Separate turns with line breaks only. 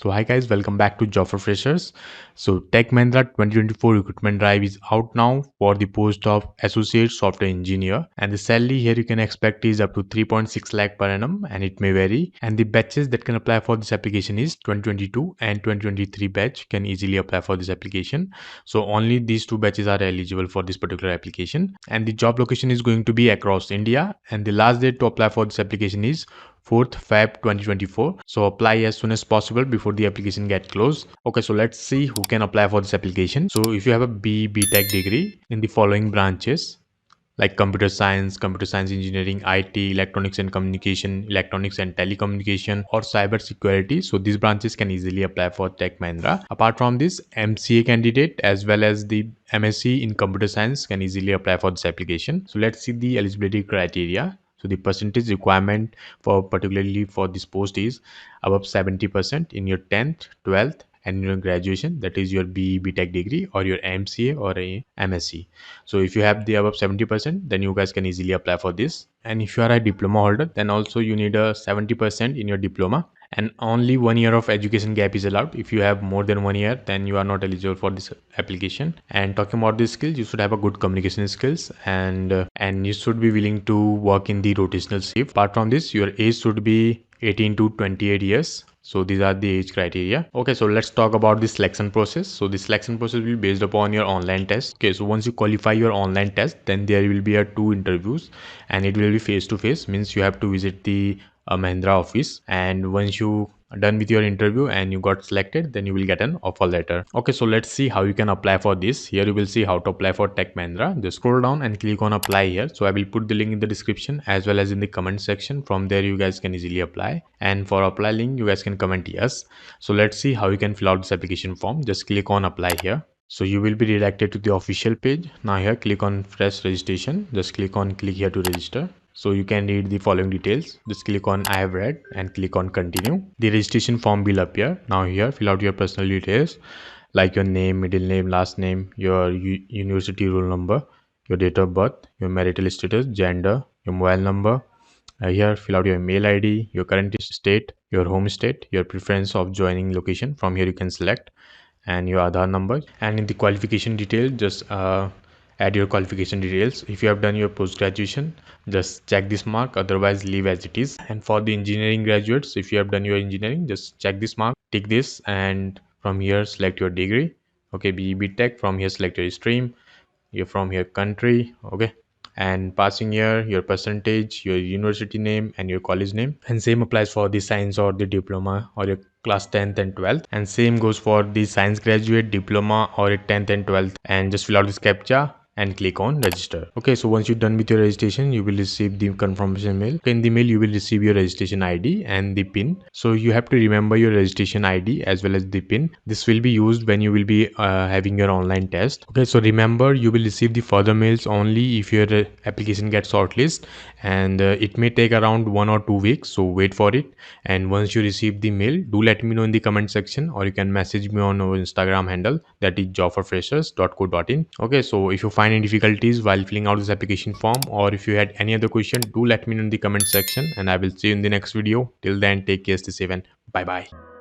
So hi guys, welcome back to Job for Freshers. So Tech Mahindra 2024 recruitment drive is out now for the post of associate software engineer, and the salary here you can expect is up to 3.6 lakh per annum, and it may vary. And the batches that can apply for this application is 2022 and 2023 batch can easily apply for this application. So only these two batches are eligible for this particular application, and the job location is going to be across India, and the last date to apply for this application is 4th Feb 2024. So apply as soon as possible before the application get closed. Okay, so let's see who can apply for this application. So if you have a BTech degree in the following branches like computer science engineering, IT, electronics and communication, electronics and telecommunication, or cyber security, so these branches can easily apply for Tech Mahindra. Apart from this, MCA candidate as well as the MSc in computer science can easily apply for this application. So let's see the eligibility criteria. So the percentage requirement for particularly for this post is above 70% in your 10th, 12th and your graduation, that is your BTech degree or your MCA or a MSc. So if you have the above 70%, then you guys can easily apply for this. And if you are a diploma holder, then also you need a 70% in your diploma, and only 1 year of education gap is allowed. If you have more than 1 year, then you are not eligible for this application. And talking about the skills, you should have a good communication skills, and you should be willing to work in the rotational shift. Apart from this, your age should be 18 to 28 years. So these are the age criteria. Okay, so let's talk about the selection process. So the selection process will be based upon your online test. Okay, so once you qualify your online test, then there will be a 2 interviews, and it will be face to face, means you have to visit the Mahindra office. And once you are done with your interview and you got selected, then you will get an offer letter. Okay, so let's see how you can apply for this. Here you will see how to apply for Tech Mahindra. Just scroll down and click on apply here. So I will put the link in the description as well as in the comment section. From there you guys can easily apply, and for apply link you guys can comment yes. So let's see how you can fill out this application form. Just click on apply here. So you will be redirected to the official page. Now here click on fresh registration. Just click here to register. So you can read the following details. Just click on I have read and click on continue. The registration form will appear. Now here fill out your personal details like your name, middle name, last name, your university roll number, your date of birth, your marital status, gender, your mobile number. Here fill out your mail ID, your current state, your home state, your preference of joining location. From here you can select, and your Aadhaar number. And in the qualification detail, just add your qualification details. If you have done your post graduation, just check this mark, otherwise leave as it is. And for the engineering graduates, if you have done your engineering, just check this mark, tick this, and from here select your degree. Okay, BTech. From here select your stream, you're from your country. Okay, and passing year, your percentage, your university name and your college name. And same applies for the science or the diploma or your class 10th and 12th, and same goes for the science graduate, diploma or your 10th and 12th. And just fill out this captcha and click on register. Okay, so once you're done with your registration, you will receive the confirmation mail. Okay, in the mail you will receive your registration ID and the pin. So you have to remember your registration ID as well as the pin. This will be used when you will be having your online test. Okay, so remember, you will receive the further mails only if your application gets shortlisted, and it may take around 1 or 2 weeks, so wait for it. And once you receive the mail, do let me know in the comment section, or you can message me on our Instagram handle, that is jobforfreshers.co.in. Okay, so if you find any difficulties while filling out this application form, or if you had any other question, do let me know in the comment section, and I will see you in the next video. Till then, take care, stay safe, and bye bye.